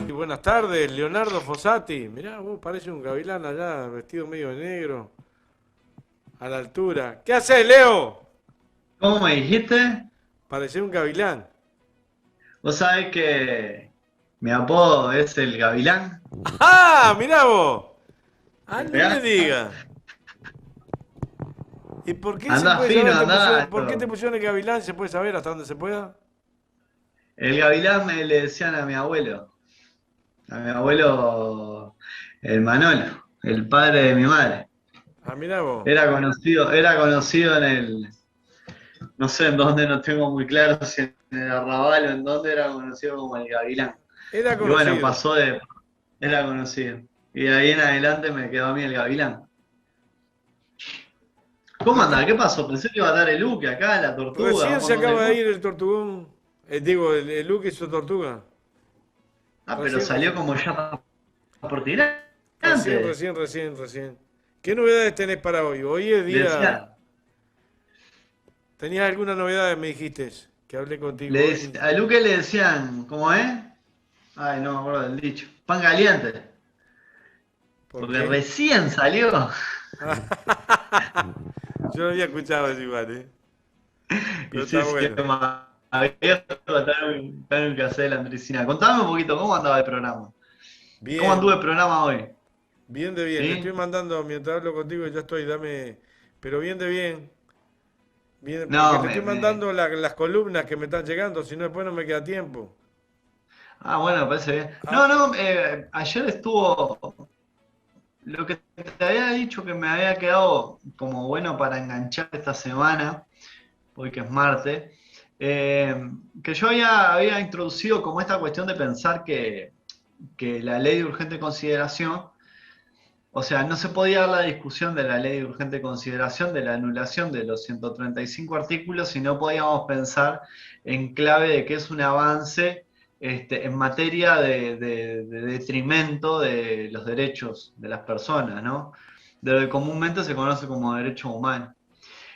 Y buenas tardes, Leonardo Fossati. Mirá, vos parece un gavilán allá, vestido medio de negro, a la altura. ¿Qué haces, Leo? ¿Cómo me dijiste? Parece un gavilán. Vos sabés que mi apodo es el Gavilán. ¡Ah! Mirá vos. Ah, no me ¿Mirá? diga. ¿Y por qué se Andá puede fino, saber, andá. por qué te pusieron el gavilán? ¿Se puede saber hasta dónde se pueda? El Gavilán me le decían a mi abuelo. A mi abuelo, el Manolo, el padre de mi madre. Ah, mirá vos. Era conocido en no sé en dónde, no tengo muy claro si en el Arrabal o en dónde era conocido como el Gavilán. Era Y bueno, conocido. era conocido. Y de ahí en adelante me quedó a mí el Gavilán. ¿Cómo ¿Y anda? qué? ¿Qué pasó? Pensé que iba a dar el Luque acá, la tortuga, Recién un se montón de acaba de cosas. ir el tortugón. Digo, el Luke y su tortuga. Ah, pero Recién, salió recién. como ya por tirar Recién, antes. recién, recién, recién. ¿Qué novedades tenés para hoy? Hoy es Le día. decía, ¿Tenías alguna novedad? Me dijiste que hablé contigo hoy. a Luque le decían, ¿cómo es? Ay, no me acuerdo del dicho. Pan caliente. ¿Por Porque qué? recién salió. Yo lo había escuchado eso igual, ¿eh? Y Pero sí, está sí, es bueno. más abierto, tan que hacer la Andresina. Contame un poquito, ¿cómo andaba el programa? ¿Cómo anduvo el Bien, programa hoy? bien de bien. Te estoy ¿Sí? mandando, mientras hablo contigo, ya estoy, dame. Pero bien de bien. Bien, porque No, te estoy mandando las columnas que me están llegando, si no después no me queda tiempo. Ah, bueno, me parece bien. No, Ah, no, ayer estuvo. Lo que te había dicho que me había quedado como bueno para enganchar esta semana, hoy que es martes, eh, que yo había introducido como esta cuestión de pensar que la ley de urgente consideración, o sea, no se podía dar la discusión de la ley de urgente consideración, de la anulación de los 135 artículos, si no podíamos pensar en clave de que es un avance en materia de detrimento de los derechos de las personas, ¿no? De lo que comúnmente se conoce como derechos humanos.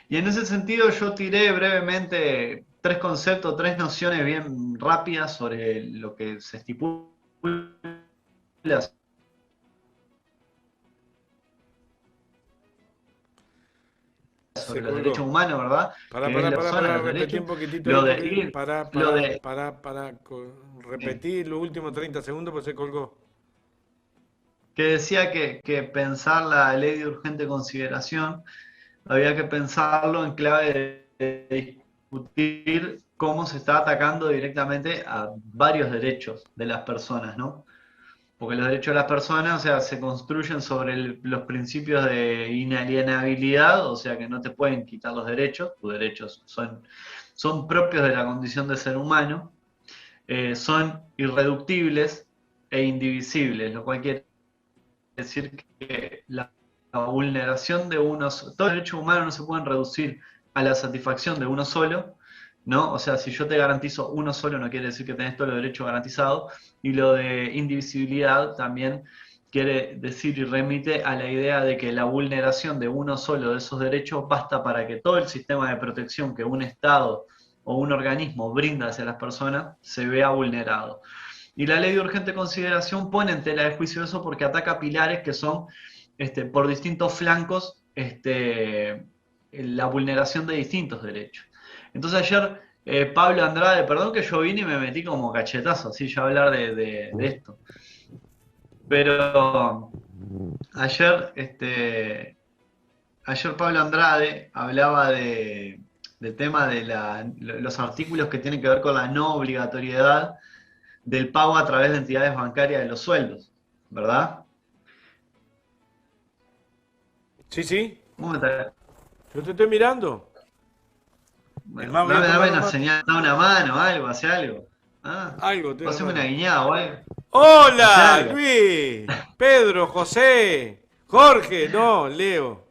Y en ese sentido yo tiré brevemente tres conceptos, tres nociones bien rápidas sobre lo que se estipula se sobre los derechos colgó. humanos, ¿verdad? Para, Que es para, la para, persona, para, los repetí derechos, un poquitito ahí, lo de porque. ir, Para, lo para, de... para. sí. Repetí los últimos 30 segundos, pues se colgó. Que decía que pensar la ley de urgente consideración había que pensarlo en clave de discutir cómo se está atacando directamente a varios derechos de las personas, ¿no? Porque los derechos de las personas, o sea, se construyen sobre los principios de inalienabilidad, o sea, que no te pueden quitar los derechos, tus derechos son propios de la condición de ser humano, son irreductibles e indivisibles, lo cual quiere decir que la vulneración de unos, todos los derechos humanos no se pueden reducir a la satisfacción de uno solo, ¿no? O sea, si yo te garantizo uno solo no quiere decir que tenés todos los derechos garantizados, y lo de indivisibilidad también quiere decir y remite a la idea de que la vulneración de uno solo de esos derechos basta para que todo el sistema de protección que un Estado o un organismo brinda hacia las personas se vea vulnerado. Y la ley de urgente consideración pone en tela de juicio eso porque ataca pilares que son por distintos flancos la vulneración de distintos derechos. Entonces ayer Pablo Andrade, perdón que yo vine y me metí como cachetazo, así ya hablar de esto, pero ayer, ayer Pablo Andrade hablaba del tema de los artículos que tienen que ver con la no obligatoriedad del pago a través de entidades bancarias de los sueldos, ¿verdad? Sí, sí, ¿Cómo está? yo te estoy mirando. Es Bueno, más, voy a dame tomar un una mate. señal, da una mano, algo, hace algo. ¿Ah? Algo, estoy O en la haceme una mano. guiñada o algo. Hace Hola, algo. Luis, Pedro, José, Jorge, no, Leo.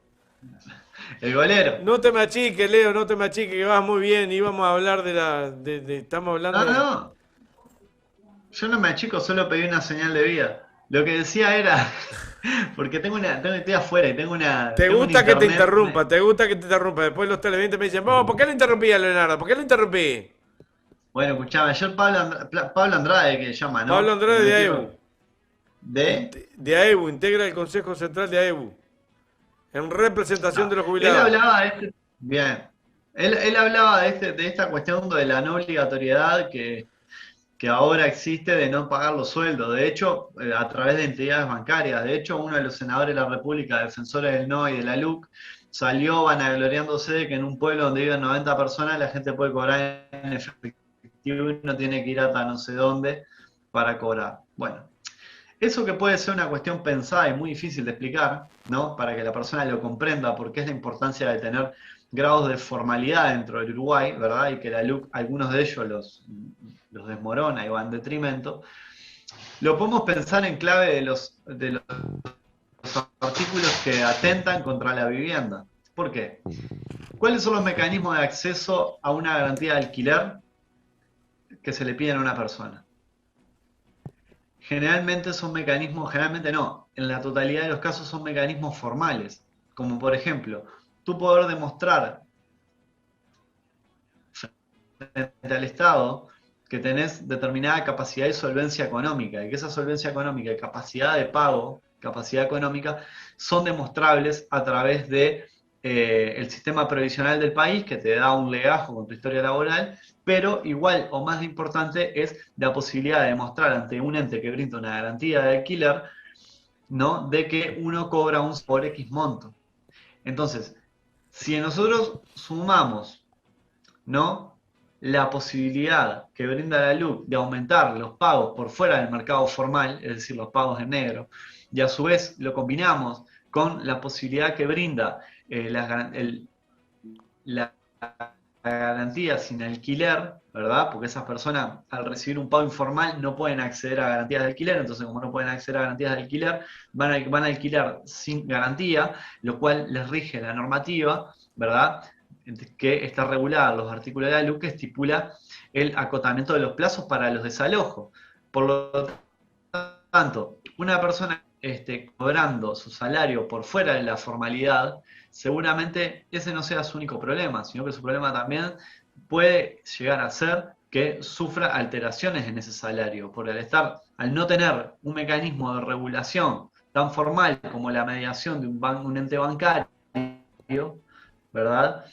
El golero. No te me achiques, Leo, no te me achiques, que vas muy bien. Íbamos a hablar estamos No, hablando. no. Yo no me achico, solo pedí una señal de vida. Lo que decía era, porque estoy afuera y Te tengo un gusta que te internet. interrumpa, te gusta que te interrumpa. Después los televidentes me dicen, vos, ¿por qué le interrumpí a Leonardo? ¿Por qué le interrumpí? Bueno, escuchame, ayer Pablo Andrade, que llama, Pablo ¿no? El Andrade de ministro AEBU. de... De AEBU, integra el Consejo Central de AEBU. En representación de Ah, los él jubilados. hablaba de este... Bien. Él hablaba de esta cuestión de la no obligatoriedad que ahora existe de no pagar los sueldos. De hecho, a través de entidades bancarias. De hecho, uno de los senadores de la República, defensores del NO y de la LUC, salió vanagloriándose de que en un pueblo donde viven 90 personas la gente puede cobrar en efectivo y no tiene que ir hasta no sé dónde para cobrar. Bueno, eso que puede ser una cuestión pensada y muy difícil de explicar, ¿no? Para que la persona lo comprenda, porque es la importancia de tener grados de formalidad dentro del Uruguay, ¿verdad? Y que la LUC, algunos de ellos los desmorona y va en detrimento. Lo podemos pensar en clave de los artículos que atentan contra la vivienda. ¿Por qué? ¿Cuáles son los mecanismos de acceso a una garantía de alquiler que se le piden a una persona? Generalmente son mecanismos, generalmente no, en la totalidad de los casos son mecanismos formales, como por ejemplo, tú poder demostrar frente al Estado que tenés determinada capacidad y solvencia económica, y que esa solvencia económica y capacidad de pago, capacidad económica, son demostrables a través de el sistema previsional del país, que te da un legajo con tu historia laboral, pero igual o más importante es la posibilidad de demostrar ante un ente que brinda una garantía de alquiler, ¿no? De que uno cobra un por X monto. Entonces, si nosotros sumamos, ¿no? La posibilidad que brinda la LUC de aumentar los pagos por fuera del mercado formal, es decir, los pagos en negro, y a su vez lo combinamos con la posibilidad que brinda la garantía sin alquiler, ¿verdad? Porque esas personas al recibir un pago informal no pueden acceder a garantías de alquiler, entonces como no pueden acceder a garantías de alquiler, van a alquilar sin garantía, lo cual les rige la normativa, ¿verdad? Que está regulada en los artículos de la LUC que estipula el acotamiento de los plazos para los desalojos. Por lo tanto, una persona cobrando su salario por fuera de la formalidad, seguramente ese no sea su único problema, sino que su problema también puede llegar a ser que sufra alteraciones en ese salario, por al no tener un mecanismo de regulación tan formal como la mediación de un ente bancario, ¿verdad?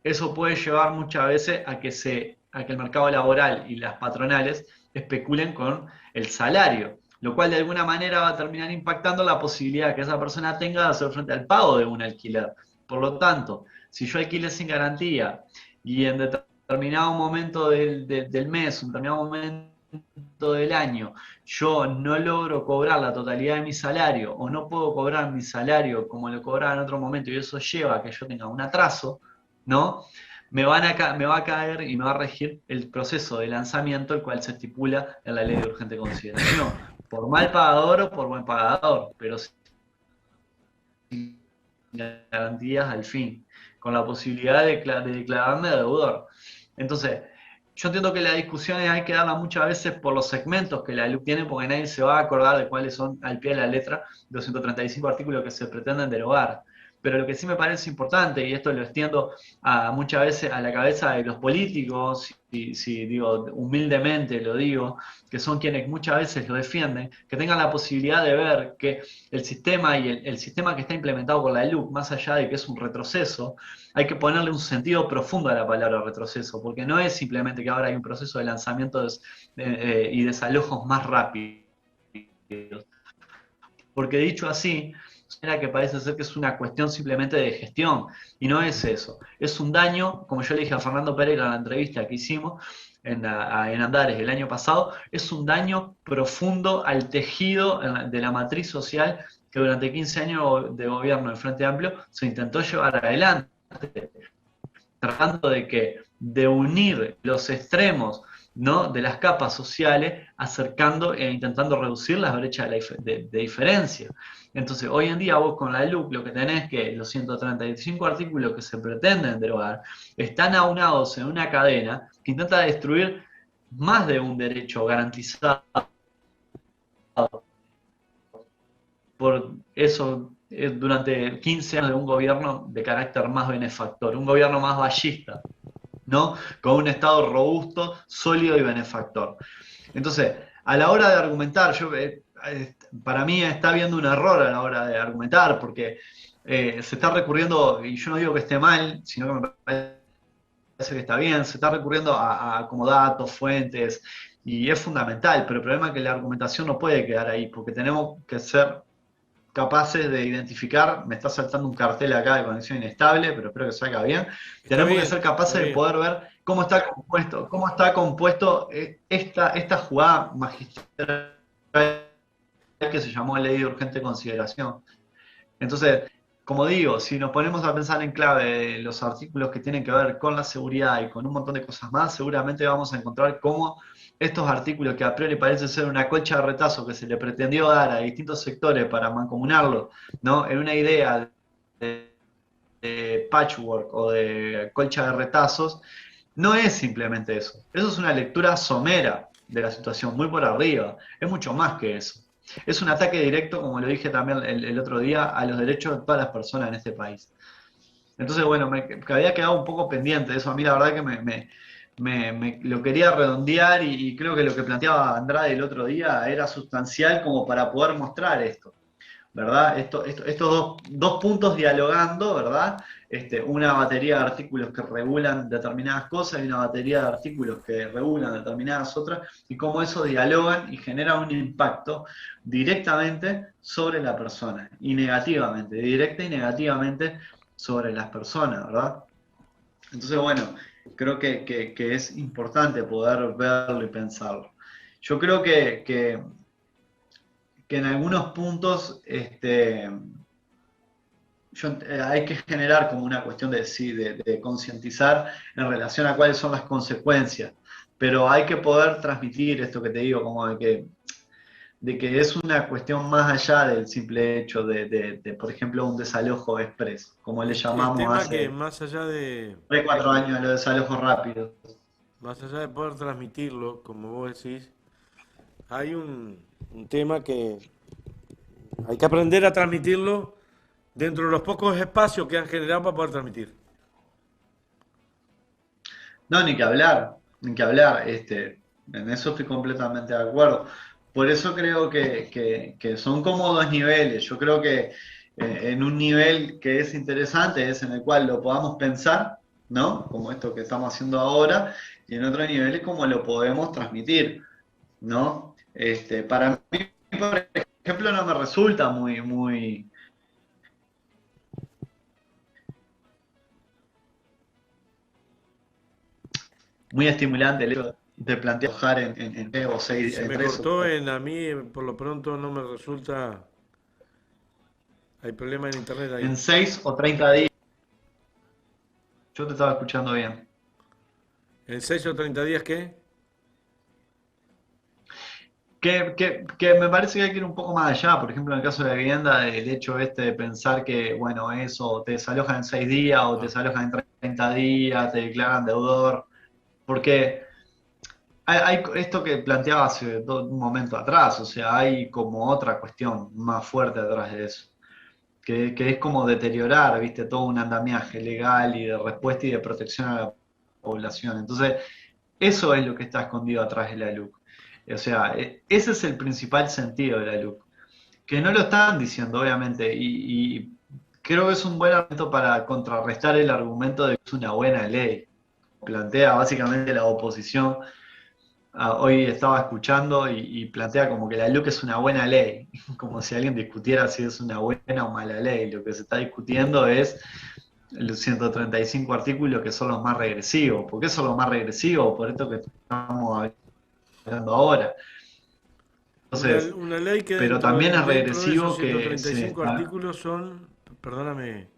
Eso puede llevar muchas veces a que el mercado laboral y las patronales especulen con el salario, lo cual de alguna manera va a terminar impactando la posibilidad que esa persona tenga de hacer frente al pago de un alquiler. Por lo tanto, si yo alquile sin garantía y en determinado momento del mes, en determinado momento del año, yo no logro cobrar la totalidad de mi salario o no puedo cobrar mi salario como lo cobraba en otro momento y eso lleva a que yo tenga un atraso, ¿no? Me va a caer y me va a regir el proceso de lanzamiento, el cual se estipula en la ley de urgente consideración, por mal pagador o por buen pagador, pero sin garantías al fin, con la posibilidad de declararme deudor. Entonces, yo entiendo que las discusiones hay que darlas muchas veces por los segmentos que la LUC tiene, porque nadie se va a acordar de cuáles son al pie de la letra los 135 artículos que se pretenden derogar. Pero lo que sí me parece importante, y esto lo extiendo muchas veces a la cabeza de los políticos, y si digo humildemente lo digo, que son quienes muchas veces lo defienden, que tengan la posibilidad de ver que el sistema y el sistema que está implementado por la LUC, más allá de que es un retroceso, hay que ponerle un sentido profundo a la palabra retroceso, porque no es simplemente que ahora hay un proceso de lanzamientos y desalojos más rápidos. Porque dicho así, era que parece ser que es una cuestión simplemente de gestión, y no es eso. Es un daño, como yo le dije a Fernando Pereira en la entrevista que hicimos en Andares el año pasado, es un daño profundo al tejido de la matriz social que durante 15 años de gobierno del Frente Amplio se intentó llevar adelante, tratando de unir los extremos, ¿no? De las capas sociales, acercando e intentando reducir las brechas de diferencia. Entonces, hoy en día vos con la LUC lo que tenés que los 135 artículos que se pretenden derogar están aunados en una cadena que intenta destruir más de un derecho garantizado por eso durante 15 años de un gobierno de carácter más benefactor, un gobierno más ballista, ¿no? Con un Estado robusto, sólido y benefactor. Entonces, a la hora de argumentar, para mí está habiendo un error a la hora de argumentar, porque se está recurriendo, y yo no digo que esté mal, sino que me parece que está bien, se está recurriendo a como datos, fuentes, y es fundamental, pero el problema es que la argumentación no puede quedar ahí, porque tenemos que ser capaces de identificar, me está saltando un cartel acá de conexión inestable, pero espero que salga bien, Está tenemos que bien, ser está capaces de bien. poder ver cómo está compuesto esta jugada magistral que se llamó ley de urgente consideración. Entonces, como digo, si nos ponemos a pensar en clave de los artículos que tienen que ver con la seguridad y con un montón de cosas más, seguramente vamos a encontrar cómo estos artículos que a priori parece ser una colcha de retazo que se le pretendió dar a distintos sectores para mancomunarlo, ¿no? En una idea de patchwork o de colcha de retazos, no es simplemente eso. Eso es una lectura somera de la situación, muy por arriba. Es mucho más que eso. Es un ataque directo, como lo dije también el otro día, a los derechos de todas las personas en este país. Entonces, bueno, me había quedado un poco pendiente de eso. A mí la verdad que lo quería redondear y creo que lo que planteaba Andrade el otro día era sustancial como para poder mostrar esto. ¿Verdad? Estos dos puntos dialogando, ¿verdad? Una batería de artículos que regulan determinadas cosas y una batería de artículos que regulan determinadas otras, y cómo eso dialogan y genera un impacto directamente sobre la persona, y negativamente, directa y negativamente sobre las personas, ¿verdad? Entonces, bueno, creo que es importante poder verlo y pensarlo. Yo creo que en algunos puntos hay que generar como una cuestión de, sí, de concientizar en relación a cuáles son las consecuencias, pero hay que poder transmitir esto que te digo, como de que es una cuestión más allá del simple hecho por ejemplo, un desalojo express, como le El llamamos tema que hace más allá de, 3, 4 años a los desalojos rápidos. más allá de poder transmitirlo, como vos decís, hay un tema que hay que aprender a transmitirlo dentro de los pocos espacios que han generado para poder transmitir. No, ni que hablar, ni que hablar. En eso estoy completamente de acuerdo. Por eso creo que son como dos niveles. Yo creo que en un nivel que es interesante es en el cual lo podamos pensar, ¿no? Como esto que estamos haciendo ahora, y en otro nivel es como lo podemos transmitir, ¿no? Para mí, por ejemplo, no me resulta muy estimulante el hecho de plantear en 3 o 6, Se en me 3 cortó a mí, por lo pronto no me resulta, hay problema en internet ahí. en 6 o 30 días. Yo te estaba escuchando bien. ¿En 6 o 30 días qué? Que me parece que hay que ir un poco más allá. Por ejemplo, en el caso de la vivienda, el hecho de pensar que, bueno, eso, te desalojan en 6 días o te Ah, desalojan en 30 días, te declaran deudor. Porque hay esto que planteaba hace un momento atrás, o sea, hay como otra cuestión más fuerte atrás de eso. Que es como deteriorar, viste, todo un andamiaje legal y de respuesta y de protección a la población. Entonces, eso es lo que está escondido atrás de la LUC. O sea, ese es el principal sentido de la LUC. Que no lo están diciendo, obviamente, y creo que es un buen argumento para contrarrestar el argumento de que es una buena ley. Plantea básicamente la oposición. Hoy estaba escuchando y plantea como que la LUC es una buena ley, como si alguien discutiera si es una buena o mala ley. Lo que se está discutiendo es los 135 artículos que son los más regresivos. ¿Por qué son los más regresivos? Por esto que estamos hablando ahora. Entonces, una ley que pero también es dentro de esos regresivo que se... 135 artículos son, perdóname,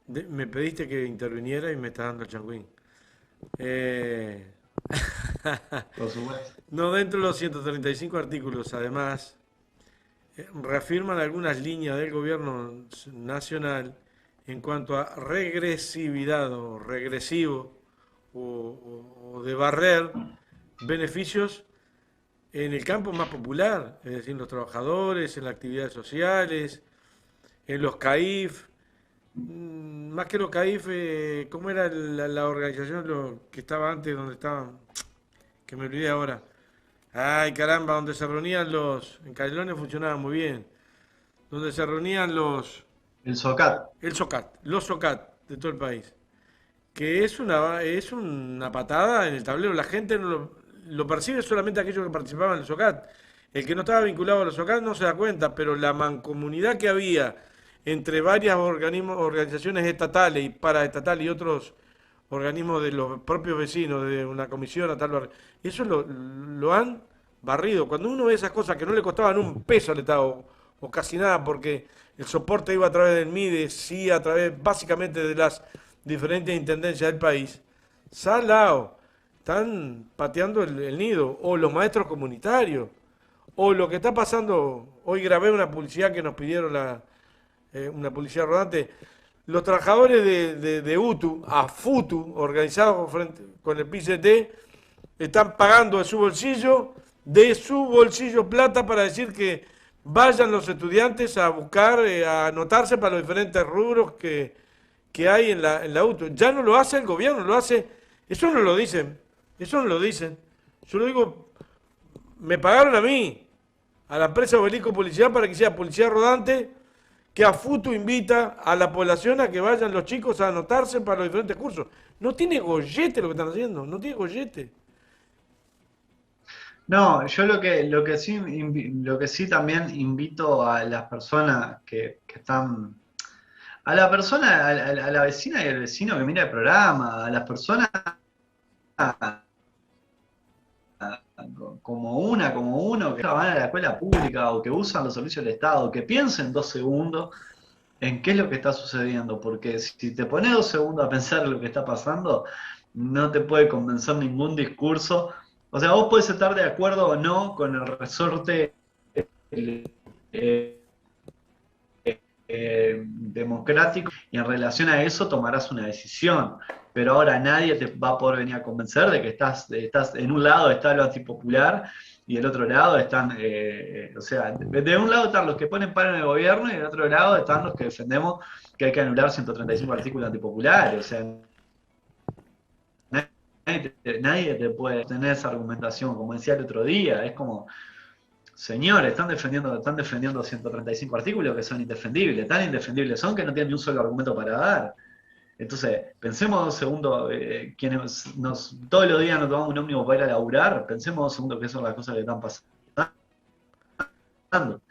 me pediste que interviniera y me está dando el changuín. Eh, Por supuesto. no, dentro de los 135 artículos, además, reafirman algunas líneas del gobierno nacional en cuanto a regresividad o regresivo o de barrer beneficios en el campo más popular, es decir, en los trabajadores, en las actividades sociales, en los CAIF, más que los CAIF, ¿cómo era la organización que estaba antes, donde estaban? Que me olvidé ahora. Ay, caramba, donde se reunían en Canelones funcionaba muy bien. Donde se reunían El SOCAT. el SOCAT, los SOCAT de todo el país. Que es una patada en el tablero. La gente no lo percibe solamente aquellos que participaban en el SOCAT. El que no estaba vinculado a los SOCAT no se da cuenta, pero la mancomunidad que había entre varias organizaciones estatales y paraestatales y otros organismos de los propios vecinos, de una comisión a tal barrio, eso lo han barrido. Cuando uno ve esas cosas que no le costaban un peso al Estado, o casi nada, porque el soporte iba a través del MIDE, sí, a través básicamente de las diferentes intendencias del país, salao, están pateando el nido, o los maestros comunitarios, o lo que está pasando, hoy grabé una publicidad que nos pidieron una publicidad rodante, los trabajadores de UTU, a FUTU, organizados con el PCT, están pagando de su bolsillo plata para decir que vayan los estudiantes a buscar, a anotarse para los diferentes rubros que hay en la UTU. Ya no lo hace el gobierno, lo hace, eso no lo dicen, eso no lo dicen. Yo lo digo, me pagaron a mí, a la empresa Obelisco Publicidad para que sea publicidad rodante, que a FUTU invita a la población a que vayan los chicos a anotarse para los diferentes cursos. No tiene gollete lo que están haciendo, no tiene gollete. No, yo lo que sí también invito a las personas que están, a la persona, a la vecina y al vecino que mira el programa, a las personas como uno que van a la escuela pública o que usan los servicios del Estado, que piensen 2 segundos en qué es lo que está sucediendo, porque si te pones 2 segundos a pensar en lo que está pasando, no te puede convencer ningún discurso. O sea, vos podés estar de acuerdo o no con el resorte eh, democrático y en relación a eso tomarás una decisión. Pero ahora nadie te va a poder venir a convencer de que estás en un lado está lo antipopular y del otro lado están, o sea, de un lado están los que ponen paro en el gobierno y del otro lado están los que defendemos que hay que anular 135 artículos antipopulares. O sea, nadie te puede tener esa argumentación, como decía el otro día, es como, señores, están defendiendo 135 artículos que son indefendibles, tan indefendibles son que no tienen ni un solo argumento para dar. Entonces, pensemos 2 segundos, quienes todos los días nos tomamos un ómnibus para ir a laburar, pensemos 2 segundos qué son las cosas que están pasando.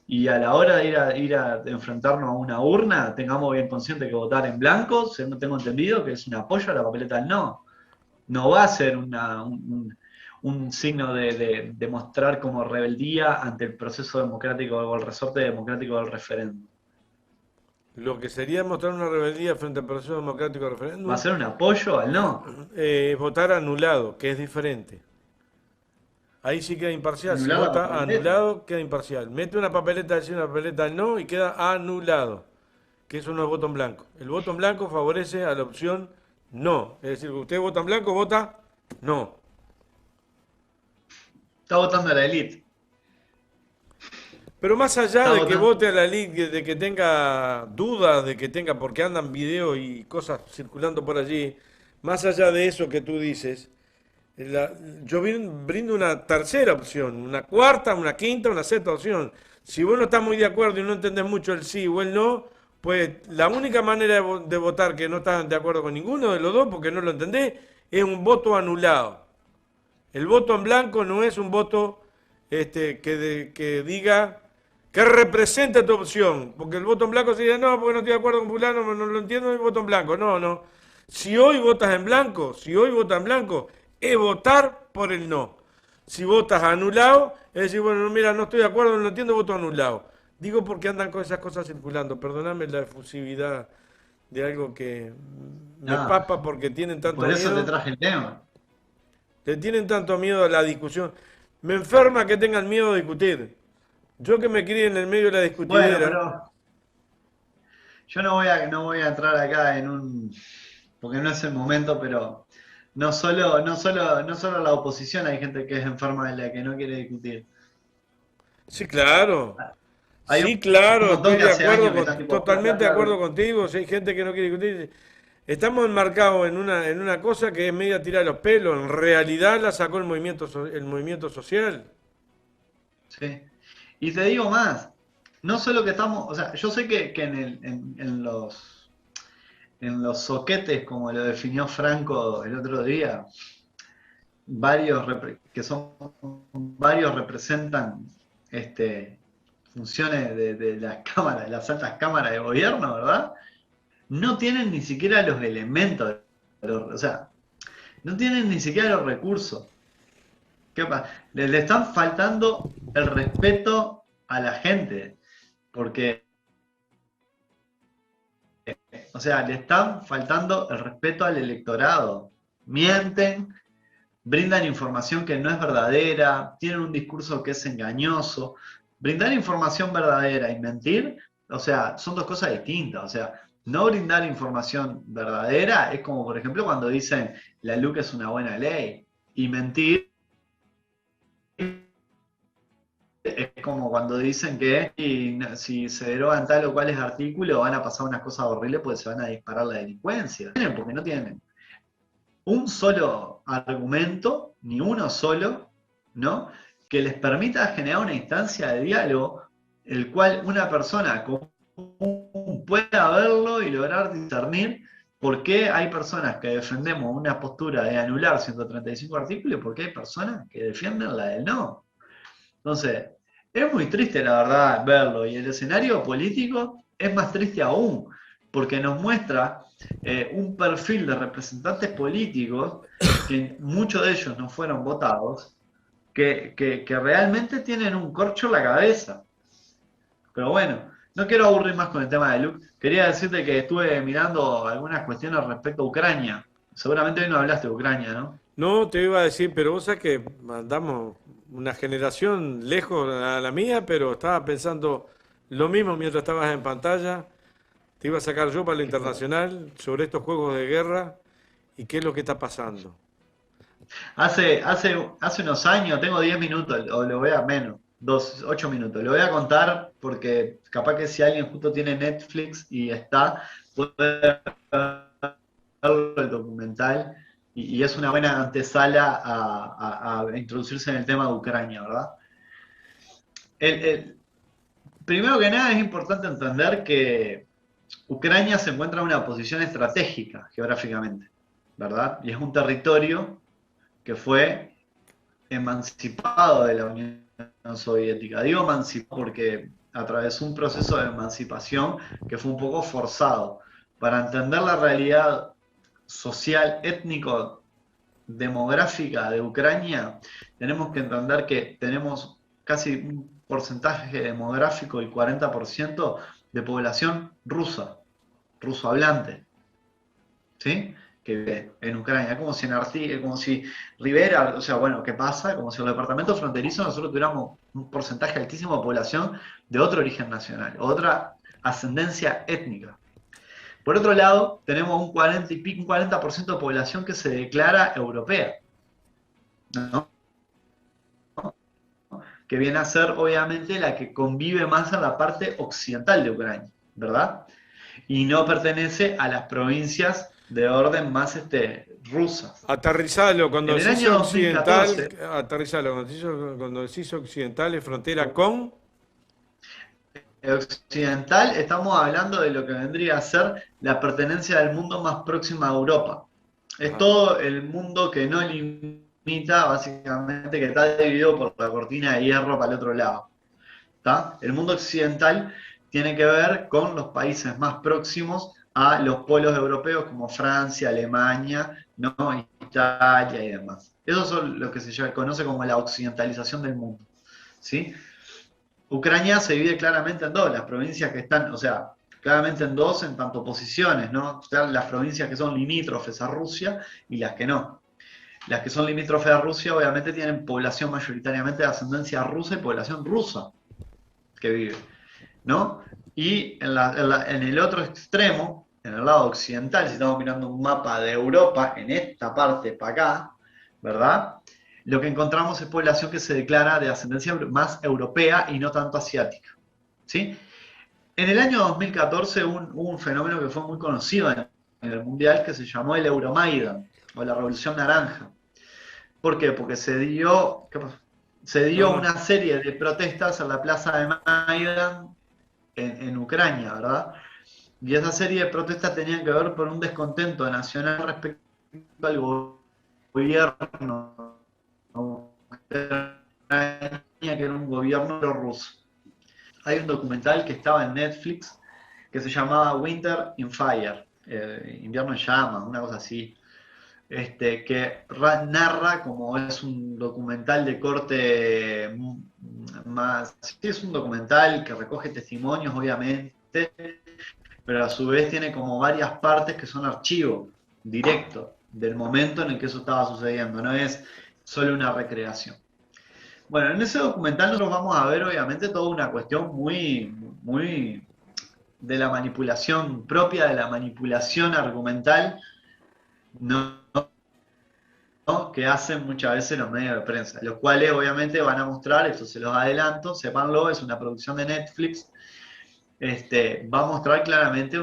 Y a la hora de ir a enfrentarnos a una urna, tengamos bien consciente que votar en blanco, según tengo entendido, que es un apoyo a la papeleta del no. No va a ser un signo de mostrar como rebeldía ante el proceso democrático o el resorte democrático del referéndum. Lo que sería mostrar una rebeldía frente al proceso democrático del Va a referéndum, ser un apoyo al no. votar anulado, que es diferente. Ahí sí queda imparcial. Si Anular la vota papeleta. anulado, queda imparcial. Mete una papeleta, decir una papeleta al no y queda anulado, que eso no es voto en blanco. El voto en blanco favorece a la opción no. Es decir, que usted vota en blanco, vota no. Está votando a la élite. Pero más allá Está de que votando. vote a la LIC, de que tenga dudas, de que tenga, porque andan videos y cosas circulando por allí, más allá de eso que tú dices, yo brindo una tercera opción, una cuarta, una quinta, una sexta opción. Si vos no estás muy de acuerdo y no entendés mucho el sí o el no, pues la única manera de votar que no estás de acuerdo con ninguno de los dos, porque no lo entendés, es un voto anulado. El voto en blanco no es un voto que diga que represente tu opción, porque el voto en blanco sería no, porque no estoy de acuerdo con fulano, no lo entiendo, el voto en blanco. No, no. Si hoy votas en blanco, si hoy votas en blanco, es votar por el no. Si votas anulado, es decir, bueno, mira, no estoy de acuerdo, no lo entiendo, voto anulado. Digo porque andan con esas cosas circulando. Perdóname la efusividad de algo que me No. papa porque tienen Y tanto por eso te miedo. traje el tema. Le tienen tanto miedo a la discusión. Me enferma que tengan miedo a discutir. Yo que me crié en el medio de la Bueno, discutidera, pero yo no voy a entrar acá porque no es el momento, pero no solo la oposición hay gente que es enferma de la que no quiere discutir. sí, claro. Hay Sí, un claro, montón estoy que de hace acuerdo, años que están tipo, bla, bla, totalmente de bla, acuerdo bla. contigo. Si hay gente que no quiere discutir, estamos enmarcados en una cosa que es media tirada de los pelos. En realidad la sacó el movimiento social. Sí. Y te digo más, no solo que estamos, o sea, yo sé que en los soquetes, como lo definió Franco el otro día, que son varios representan funciones de las cámaras, de las altas cámaras de gobierno, ¿verdad? No tienen ni siquiera los elementos, o sea, no tienen ni siquiera los recursos. ¿Qué pasa? Le están faltando el respeto a la gente, porque, o sea, le están faltando el respeto al electorado. Mienten, brindan información que no es verdadera, tienen un discurso que es engañoso. Brindar información verdadera y mentir, o sea, son dos cosas distintas. O sea, no brindar información verdadera es como, por ejemplo, cuando dicen la LUC es una buena ley. Y mentir es como cuando dicen que si se derogan tal o cuales artículos van a pasar unas cosas horribles porque se van a disparar la delincuencia. Porque no tienen un solo argumento, ni uno solo, ¿no? Que les permita generar una instancia de diálogo, el cual una persona común pueda verlo y lograr discernir por qué hay personas que defendemos una postura de anular 135 artículos y por qué hay personas que defienden la del no. Entonces, es muy triste la verdad verlo y el escenario político es más triste aún, porque nos muestra un perfil de representantes políticos que muchos de ellos no fueron votados, que realmente tienen un corcho en la cabeza. Pero bueno, no quiero aburrir más con el tema de Luke. Quería decirte que estuve mirando algunas cuestiones respecto a Ucrania. Seguramente hoy no hablaste de Ucrania, ¿no? No, te iba a decir, pero vos sabés que andamos una generación lejos a la mía, pero estaba pensando lo mismo mientras estabas en pantalla. Te iba a sacar yo para lo ¿Qué cosa? internacional sobre estos juegos de guerra y qué es lo que está pasando. Hace unos años, tengo 10 minutos, o lo voy a menos, 8 minutos. Lo voy a contar porque capaz que si alguien justo tiene Netflix y está, puede verlo el documental y es una buena antesala a introducirse en el tema de Ucrania, ¿verdad? El- Primero que nada es importante entender que Ucrania se encuentra en una posición estratégica geográficamente, ¿verdad? Y es un territorio que fue emancipado de la Unión Soviética. Digo emancipado porque atravesó un proceso de emancipación que fue un poco forzado. Para entender la realidad social, étnico, demográfica de Ucrania, tenemos que entender que tenemos casi un porcentaje demográfico, el 40% de población rusa, ruso hablante. ¿Sí? Que vive en Ucrania. Es como si como si Rivera, o sea, bueno, ¿qué pasa? Como si en los departamentos fronterizos nosotros tuviéramos un porcentaje altísimo de población de otro origen nacional, otra ascendencia étnica. Por otro lado, tenemos un 40 y pico, un 40% de población que se declara europea, ¿no? Que viene a ser obviamente la que convive más en la parte occidental de Ucrania, ¿verdad? Y no pertenece a las provincias de orden más rusas. Aterrizalo, cuando En el decís año occidental, 2014, aterrizalo, cuando decís occidental es frontera con... occidental, estamos hablando de lo que vendría a ser la pertenencia del mundo más próxima a Europa. Es Ajá. todo el mundo que no limita, básicamente, que está dividido por la cortina de hierro para el otro lado. ¿Tá? El mundo occidental tiene que ver con los países más próximos a los polos europeos como Francia, Alemania, ¿no? Italia y demás. Eso es lo que se conoce como la occidentalización del mundo. ¿Sí? Ucrania se divide claramente en dos, las provincias que están, o sea, claramente en dos en tanto posiciones, ¿no? Están las provincias que son limítrofes a Rusia y las que no. Las que son limítrofes a Rusia obviamente tienen población mayoritariamente de ascendencia rusa y población rusa que vive, ¿no? Y en el otro extremo, en el lado occidental, si estamos mirando un mapa de Europa, en esta parte para acá, ¿verdad? Lo que encontramos es población que se declara de ascendencia más europea y no tanto asiática, ¿sí? En el año 2014 hubo un fenómeno que fue muy conocido en el mundial que se llamó el Euromaidan o la Revolución Naranja. ¿Por qué? Porque ¿qué pasó? Se No, dio no. una serie de protestas en la plaza de Maidan en Ucrania, ¿verdad? Y esa serie de protestas tenían que ver por un descontento nacional respecto al gobierno de Ucrania, que era un gobierno ruso. Hay un documental que estaba en Netflix que se llamaba Winter in Fire, Invierno en Llamas, una cosa así, que narra, como es un documental de corte más, sí, es un documental que recoge testimonios, obviamente, pero a su vez tiene como varias partes que son archivo directo del momento en el que eso estaba sucediendo, no es solo una recreación. Bueno, en ese documental nosotros vamos a ver obviamente toda una cuestión muy de la manipulación propia, de la manipulación argumental, ¿no? Que hacen muchas veces los medios de prensa, los cuales obviamente van a mostrar, esto se los adelanto, sépanlo, es una producción de Netflix, va a mostrar claramente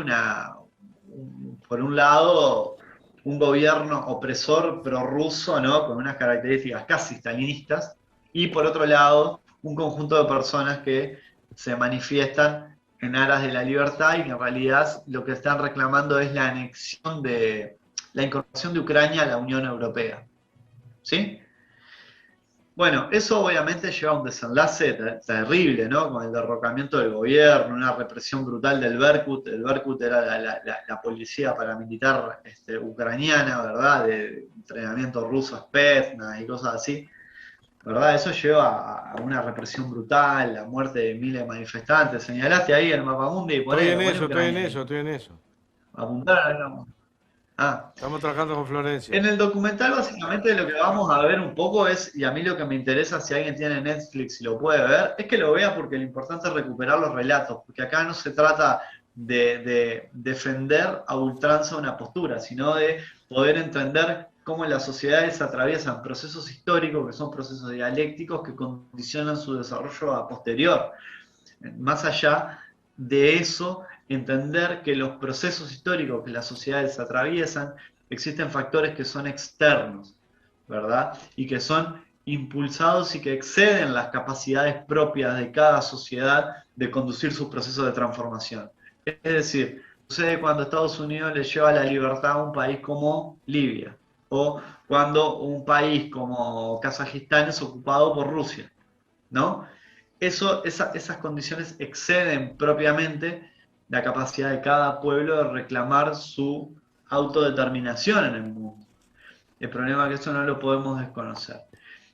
por un lado, un gobierno opresor prorruso, ¿no? Con unas características casi stalinistas, y por otro lado, un conjunto de personas que se manifiestan en aras de la libertad y que en realidad lo que están reclamando es la anexión de la incorporación de Ucrania a la Unión Europea. ¿Sí? Bueno, eso obviamente lleva a un desenlace terrible, ¿no? Con el derrocamiento del gobierno, una represión brutal del Berkut. El Berkut era la policía paramilitar ucraniana, ¿verdad? De entrenamiento ruso, Spetsnaz y cosas así, ¿verdad? Eso lleva a una represión brutal, la muerte de miles de manifestantes. Señalaste ahí el mapamundi y Estoy en poné eso, estoy en Ucrania ahí. eso, estoy en eso. Apuntar, digamos. Ah, Estamos trabajando con en Florencia. el documental básicamente lo que vamos a ver un poco es, y a mí lo que me interesa si alguien tiene Netflix y lo puede ver, es que lo vea porque lo importante es recuperar los relatos, porque acá no se trata de defender a ultranza una postura, sino de poder entender cómo las sociedades atraviesan procesos históricos, que son procesos dialécticos que condicionan su desarrollo a posterior. Más allá de eso, entender que los procesos históricos que las sociedades atraviesan, existen factores que son externos, ¿verdad? Y que son impulsados y que exceden las capacidades propias de cada sociedad de conducir sus procesos de transformación. Es decir, sucede cuando Estados Unidos le lleva la libertad a un país como Libia, o cuando un país como Kazajistán es ocupado por Rusia, ¿no? Esas condiciones exceden propiamente la capacidad de cada pueblo de reclamar su autodeterminación en el mundo. El problema es que eso no lo podemos desconocer.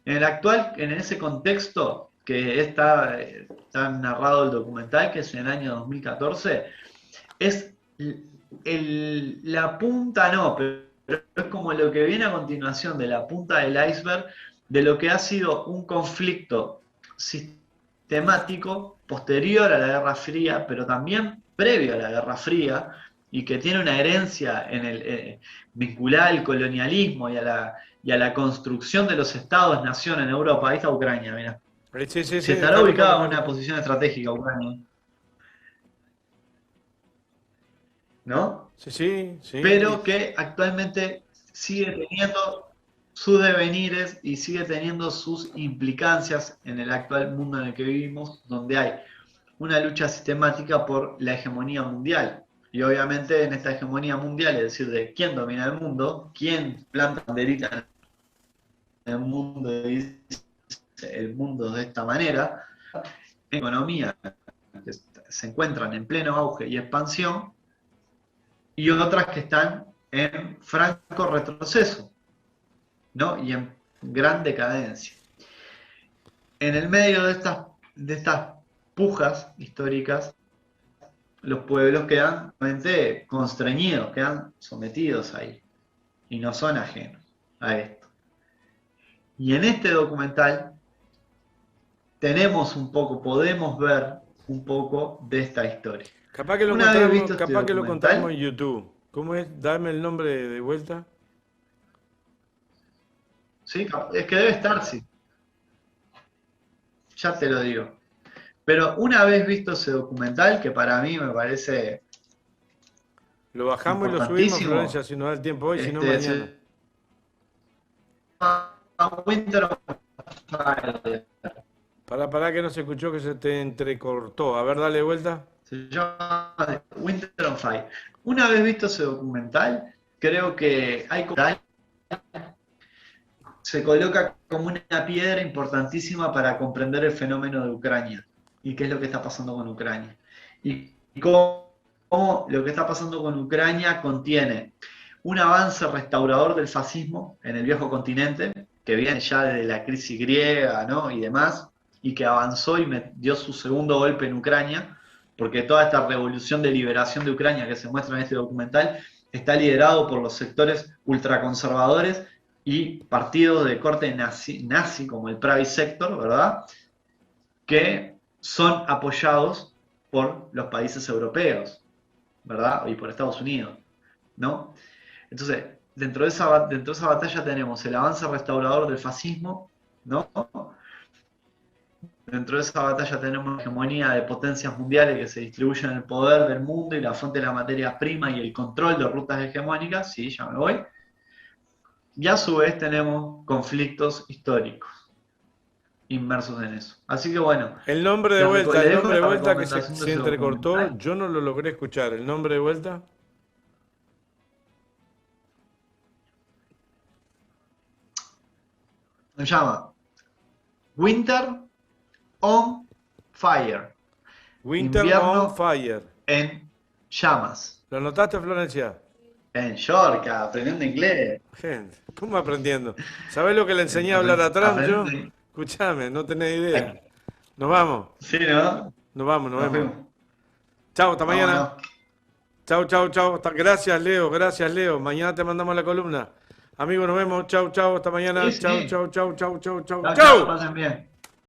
En ese contexto que está narrado el documental, que es en el año 2014, es la punta, no, pero es como lo que viene a continuación de la punta del iceberg de lo que ha sido un conflicto sistemático posterior a la Guerra Fría, pero también previo a la Guerra Fría, y que tiene una herencia vinculada al colonialismo y a la construcción de los estados-nación en Europa. Ahí está Ucrania, mira. Sí, sí, Si sí, estará está contando, ubicada está en una contando. posición estratégica Ucrania, ¿no? Sí, sí, sí. Pero que actualmente sigue teniendo sus devenires y sigue teniendo sus implicancias en el actual mundo en el que vivimos, donde hay una lucha sistemática por la hegemonía mundial. Y obviamente en esta hegemonía mundial, es decir, de quién domina el mundo, quién planta banderita en el mundo y dice el mundo de esta manera, economía que se encuentran en pleno auge y expansión, y otras que están en franco retroceso, ¿no? Y en gran decadencia. En el medio de estas pujas históricas, los pueblos quedan realmente constreñidos, quedan sometidos ahí, y no son ajenos a esto. Y en este documental podemos ver un poco de esta historia. Una vez visto este Capaz que lo encontramos en documental, YouTube. ¿Cómo es? Dame el nombre de vuelta. ¿sí? Es que debe estar, sí, ya te lo digo. Pero una vez visto ese documental, que para mí me parece Lo bajamos y lo subimos, importantísimo, Florencia, si nos da el tiempo hoy, si no mañana. se llama Winter on Fire. Pará que no se escuchó, que se te entrecortó. A ver, dale vuelta. Se llama Winter on Fire. Una vez visto ese documental, creo que se coloca como una piedra importantísima para comprender el fenómeno de Ucrania y qué es lo que está pasando con Ucrania. Y cómo lo que está pasando con Ucrania contiene un avance restaurador del fascismo en el viejo continente, que viene ya desde la crisis griega, ¿no? Y demás, y que avanzó y dio su segundo golpe en Ucrania, porque toda esta revolución de liberación de Ucrania que se muestra en este documental está liderado por los sectores ultraconservadores y partidos de corte nazi como el Pravi Sector, ¿verdad? Que son apoyados por los países europeos, ¿verdad? Y por Estados Unidos, ¿no? Entonces, dentro de esa batalla tenemos el avance restaurador del fascismo, ¿no? Dentro de esa batalla tenemos la hegemonía de potencias mundiales que se distribuyen el poder del mundo y la fuente de la materia prima y el control de rutas hegemónicas, sí, ya me voy. Y a su vez tenemos conflictos históricos inmersos en eso. Así que bueno. El nombre de vuelta que se entrecortó, yo no lo logré escuchar. ¿El nombre de vuelta? Se llama Winter on Fire. Winter Invierno on Fire. En llamas. ¿Lo notaste, Florencia? En Yorka, aprendiendo inglés. Gente, ¿cómo aprendiendo? ¿Sabés lo que le enseñé a hablar a Trump yo? Escuchame, no tenés idea. Nos vamos. Sí, ¿no? Nos vemos. Chao, hasta mañana. Chao. Gracias, Leo. Mañana te mandamos la columna. Amigos, nos vemos. Chao, hasta mañana. Sí. Chao. Chao. Pasen bien.